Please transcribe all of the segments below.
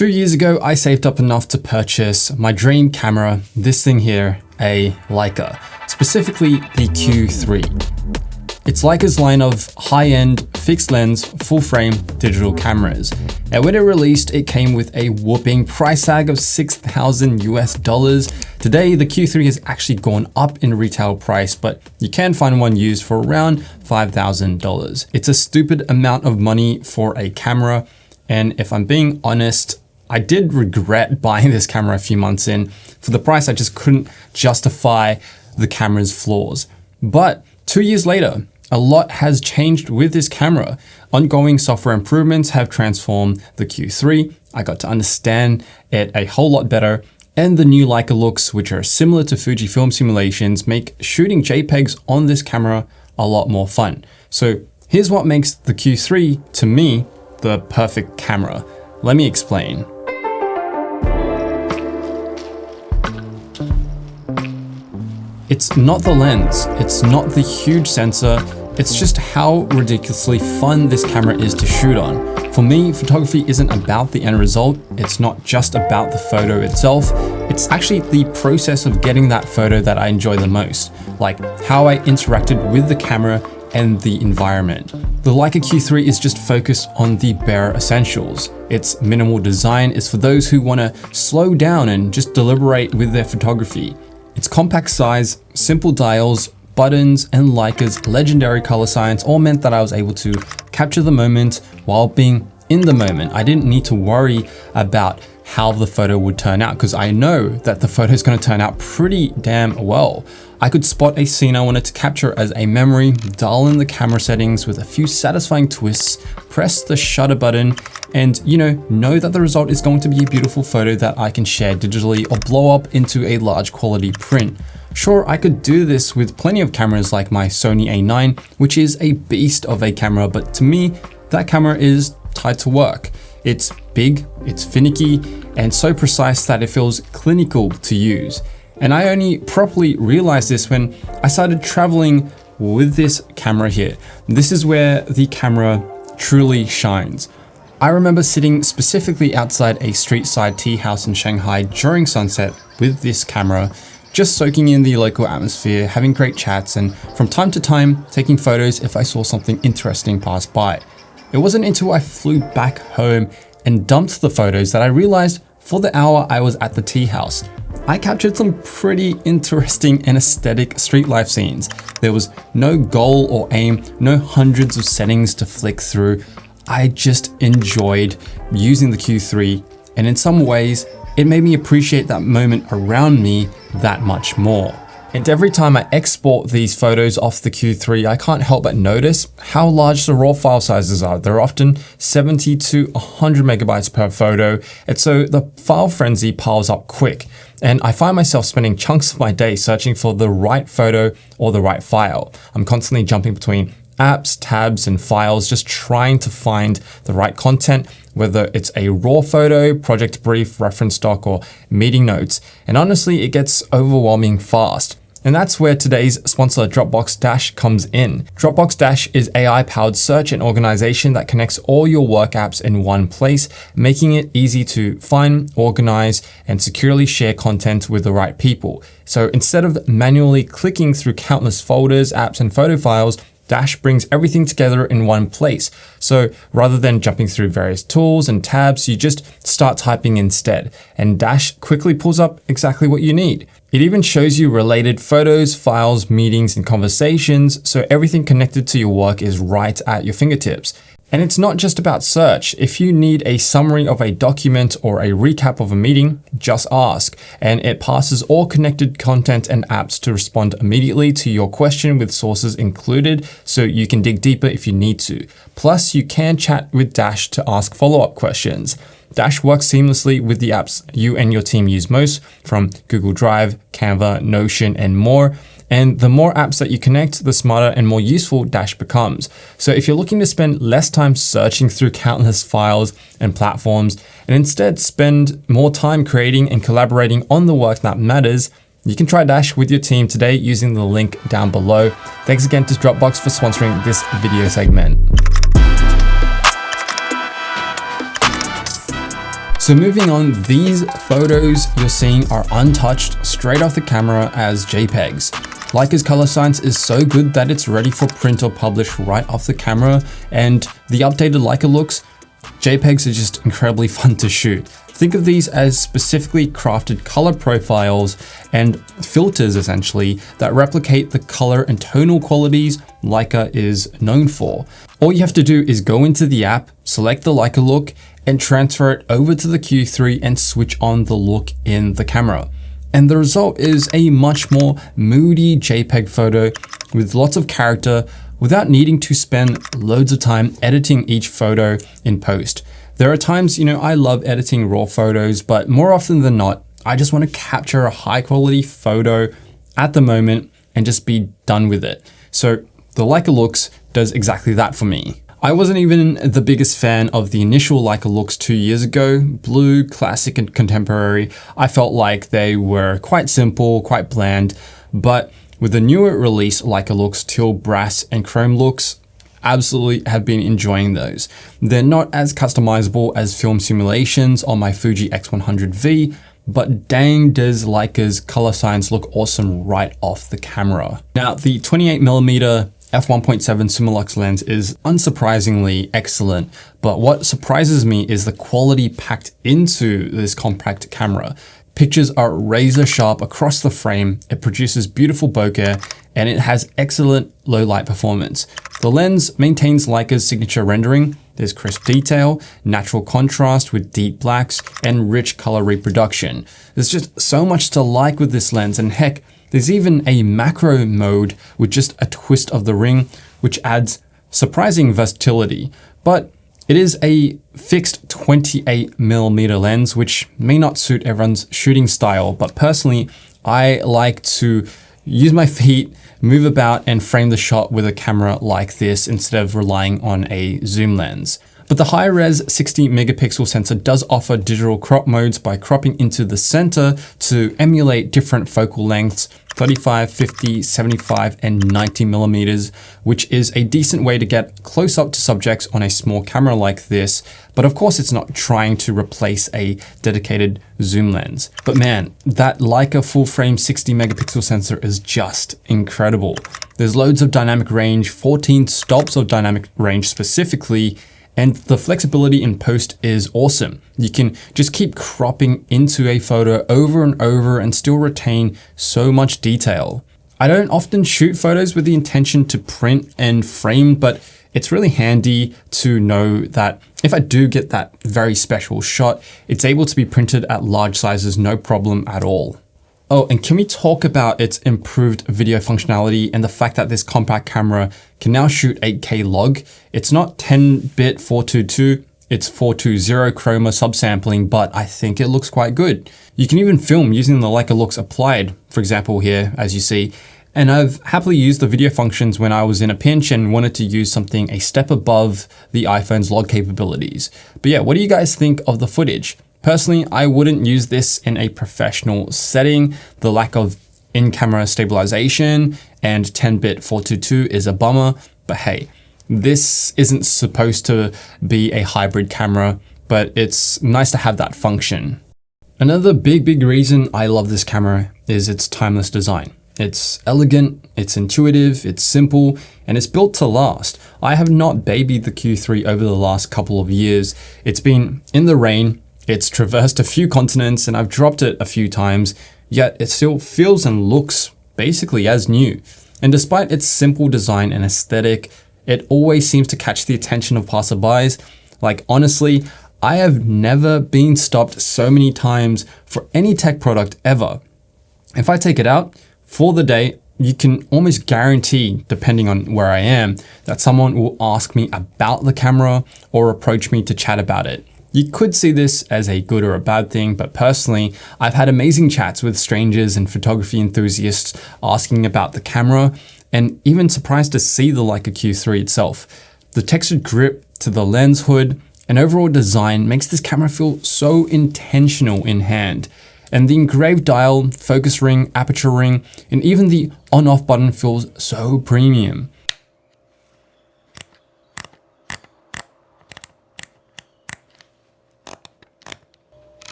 2 years ago, I saved up enough to purchase my dream camera, this thing here, a Leica, specifically the Q3. It's Leica's line of high-end, fixed lens, full-frame digital cameras. And when it released, it came with a whopping price tag of $6,000 US. Today, the Q3 has actually gone up in retail price, but you can find one used for around $5,000. It's a stupid amount of money for a camera. And if I'm being honest, I did regret buying this camera a few months in. For the price, I just couldn't justify the camera's flaws. But 2 years later, a lot has changed with this camera. Ongoing software improvements have transformed the Q3. I got to understand it a whole lot better. And the new Leica looks, which are similar to Fujifilm simulations, make shooting JPEGs on this camera a lot more fun. So here's what makes the Q3, to me, the perfect camera. Let me explain. It's not the lens, it's not the huge sensor, it's just how ridiculously fun this camera is to shoot on. For me, photography isn't about the end result, it's not just about the photo itself, it's actually the process of getting that photo that I enjoy the most, like how I interacted with the camera and the environment. The Leica Q3 is just focused on the bare essentials. Its minimal design is for those who want to slow down and just deliberate with their photography. Its compact size, simple dials, buttons, and Leica's legendary color science all meant that I was able to capture the moment while being in the moment. I didn't need to worry about how the photo would turn out because I know that the photo is going to turn out pretty damn well. I could spot a scene I wanted to capture as a memory, dial in the camera settings with a few satisfying twists, press the shutter button, and know that the result is going to be a beautiful photo that I can share digitally or blow up into a large quality print. Sure, I could do this with plenty of cameras like my Sony A9, which is a beast of a camera, but to me, that camera is tied to work. It's big, it's finicky, and so precise that it feels clinical to use. And I only properly realized this when I started traveling with this camera here. This is where the camera truly shines. I remember sitting specifically outside a street-side tea house in Shanghai during sunset with this camera, just soaking in the local atmosphere, having great chats, and from time to time, taking photos if I saw something interesting pass by. It wasn't until I flew back home and dumped the photos that I realized for the hour I was at the tea house, I captured some pretty interesting and aesthetic street life scenes. There was no goal or aim, no hundreds of settings to flick through. I just enjoyed using the Q3, and in some ways, it made me appreciate that moment around me that much more. And every time I export these photos off the Q3, I can't help but notice how large the raw file sizes are. They're often 70 to 100 megabytes per photo, and so the file frenzy piles up quick. And I find myself spending chunks of my day searching for the right photo or the right file. I'm constantly jumping between apps, tabs, and files, just trying to find the right content, whether it's a raw photo, project brief, reference doc, or meeting notes. And honestly, it gets overwhelming fast. And that's where today's sponsor Dropbox Dash comes in. Dropbox Dash is AI-powered search and organization that connects all your work apps in one place, making it easy to find, organize, and securely share content with the right people. So instead of manually clicking through countless folders, apps, and photo files, Dash brings everything together in one place. So rather than jumping through various tools and tabs, you just start typing instead, and Dash quickly pulls up exactly what you need. It even shows you related photos, files, meetings, and conversations, so everything connected to your work is right at your fingertips. And it's not just about search. If you need a summary of a document or a recap of a meeting, just ask, and it passes all connected content and apps to respond immediately to your question with sources included, so you can dig deeper if you need to. Plus, you can chat with Dash to ask follow-up questions. Dash works seamlessly with the apps you and your team use most, from Google Drive, Canva, Notion, and more. And the more apps that you connect, the smarter and more useful Dash becomes. So if you're looking to spend less time searching through countless files and platforms, and instead spend more time creating and collaborating on the work that matters, you can try Dash with your team today using the link down below. Thanks again to Dropbox for sponsoring this video segment. So moving on, these photos you're seeing are untouched straight off the camera as JPEGs. Leica's color science is so good that it's ready for print or publish right off the camera, and the updated Leica looks, JPEGs are just incredibly fun to shoot. Think of these as specifically crafted color profiles and filters essentially that replicate the color and tonal qualities Leica is known for. All you have to do is go into the app, select the Leica look, and transfer it over to the Q3 and switch on the look in the camera. And the result is a much more moody JPEG photo with lots of character without needing to spend loads of time editing each photo in post. There are times, I love editing raw photos, but more often than not, I just want to capture a high quality photo at the moment and just be done with it. So the Leica looks does exactly that for me. I wasn't even the biggest fan of the initial Leica looks 2 years ago, blue, classic, and contemporary. I felt like they were quite simple, quite bland, but with the newer release Leica looks, teal, brass, and chrome looks, absolutely have been enjoying those. They're not as customizable as film simulations on my Fuji X100V, but dang does Leica's color science look awesome right off the camera. Now, the 28mm f1.7 Summilux lens is unsurprisingly excellent, but what surprises me is the quality packed into this compact camera. Pictures are razor sharp across the frame, it produces beautiful bokeh, and it has excellent low light performance. The lens maintains Leica's signature rendering. There's crisp detail, natural contrast with deep blacks, and rich color reproduction. There's just so much to like with this lens, and heck, there's even a macro mode with just a twist of the ring, which adds surprising versatility. But it is a fixed 28mm lens, which may not suit everyone's shooting style, but personally, I like to use my feet, move about, and frame the shot with a camera like this instead of relying on a zoom lens. But the high-res 60-megapixel sensor does offer digital crop modes by cropping into the center to emulate different focal lengths, 35, 50, 75, and 90 millimeters, which is a decent way to get close up to subjects on a small camera like this. But of course, it's not trying to replace a dedicated zoom lens. But man, that Leica full-frame 60-megapixel sensor is just incredible. There's loads of dynamic range, 14 stops of dynamic range specifically, and the flexibility in post is awesome. You can just keep cropping into a photo over and over and still retain so much detail. I don't often shoot photos with the intention to print and frame, but it's really handy to know that if I do get that very special shot, it's able to be printed at large sizes, no problem at all. Oh, and can we talk about its improved video functionality and the fact that this compact camera can now shoot 8K log? It's not 10-bit 422, it's 420 chroma subsampling, but I think it looks quite good. You can even film using the Leica looks applied, for example here, as you see. And I've happily used the video functions when I was in a pinch and wanted to use something a step above the iPhone's log capabilities. But yeah, what do you guys think of the footage? Personally, I wouldn't use this in a professional setting. The lack of in-camera stabilization and 10-bit 422 is a bummer, but hey, this isn't supposed to be a hybrid camera, but it's nice to have that function. Another big reason I love this camera is its timeless design. It's elegant, it's intuitive, it's simple, and it's built to last. I have not babied the Q3 over the last couple of years. It's been in the rain, it's traversed a few continents, and I've dropped it a few times, yet it still feels and looks basically as new. And despite its simple design and aesthetic, it always seems to catch the attention of passerbys. Like honestly, I have never been stopped so many times for any tech product ever. If I take it out for the day, you can almost guarantee, depending on where I am, that someone will ask me about the camera or approach me to chat about it. You could see this as a good or a bad thing, but personally, I've had amazing chats with strangers and photography enthusiasts asking about the camera, and even surprised to see the Leica Q3 itself. The textured grip to the lens hood and overall design makes this camera feel so intentional in hand. And the engraved dial, focus ring, aperture ring, and even the on-off button feels so premium.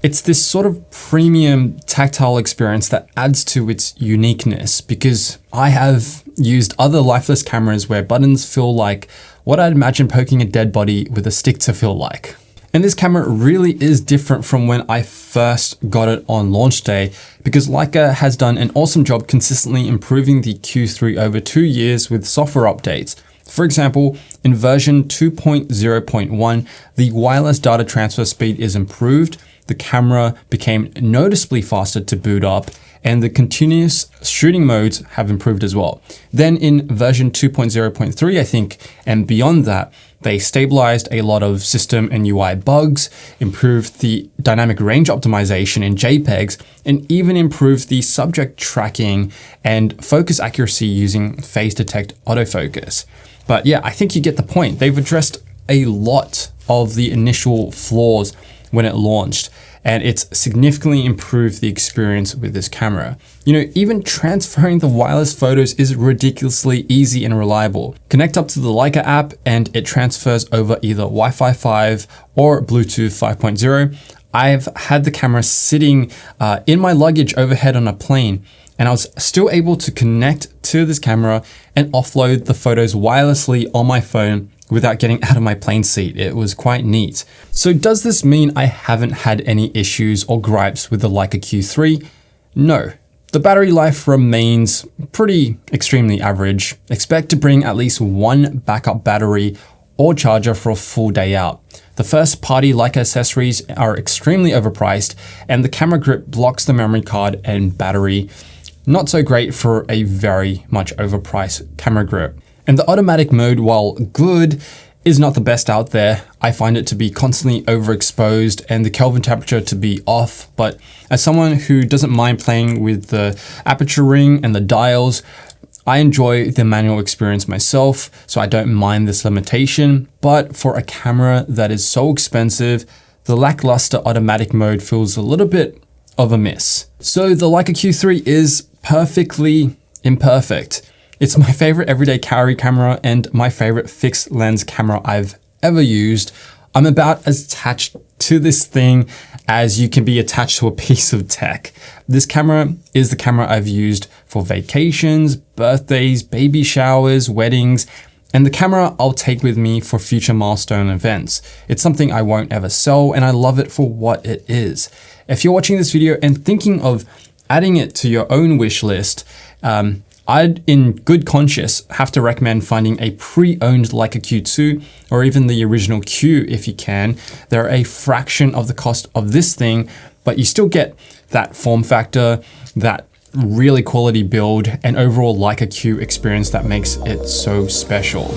It's this sort of premium tactile experience that adds to its uniqueness, because I have used other lifeless cameras where buttons feel like what I'd imagine poking a dead body with a stick to feel like. And this camera really is different from when I first got it on launch day, because Leica has done an awesome job consistently improving the Q3 over 2 years with software updates. For example, in version 2.0.1, the wireless data transfer speed is improved, the camera became noticeably faster to boot up, and the continuous shooting modes have improved as well. Then in version 2.0.3, I think, and beyond that, they stabilized a lot of system and UI bugs, improved the dynamic range optimization in JPEGs, and even improved the subject tracking and focus accuracy using phase detect autofocus. But yeah, I think you get the point. They've addressed a lot of the initial flaws when it launched, and it's significantly improved the experience with this camera. You know, even transferring the wireless photos is ridiculously easy and reliable. Connect up to the Leica app and it transfers over either Wi-Fi 5 or Bluetooth 5.0. I've had the camera sitting in my luggage overhead on a plane, and I was still able to connect to this camera and offload the photos wirelessly on my phone without getting out of my plane seat. It was quite neat. So does this mean I haven't had any issues or gripes with the Leica Q3? No. The battery life remains pretty extremely average. Expect to bring at least one backup battery or charger for a full day out. The first party Leica accessories are extremely overpriced, and the camera grip blocks the memory card and battery. Not so great for a very much overpriced camera grip. And the automatic mode, while good, is not the best out there. I find it to be constantly overexposed and the Kelvin temperature to be off. But as someone who doesn't mind playing with the aperture ring and the dials, I enjoy the manual experience myself, so I don't mind this limitation. But for a camera that is so expensive, the lackluster automatic mode feels a little bit of a miss. So the Leica Q3 is perfectly imperfect. It's my favorite everyday carry camera and my favorite fixed lens camera I've ever used. I'm about as attached to this thing as you can be attached to a piece of tech. This camera is the camera I've used for vacations, birthdays, baby showers, weddings, and the camera I'll take with me for future milestone events. It's something I won't ever sell, and I love it for what it is. If you're watching this video and thinking of adding it to your own wish list, I'd, in good conscience, have to recommend finding a pre-owned Leica Q2 or even the original Q if you can. They're a fraction of the cost of this thing, but you still get that form factor, that really quality build, and overall Leica Q experience that makes it so special.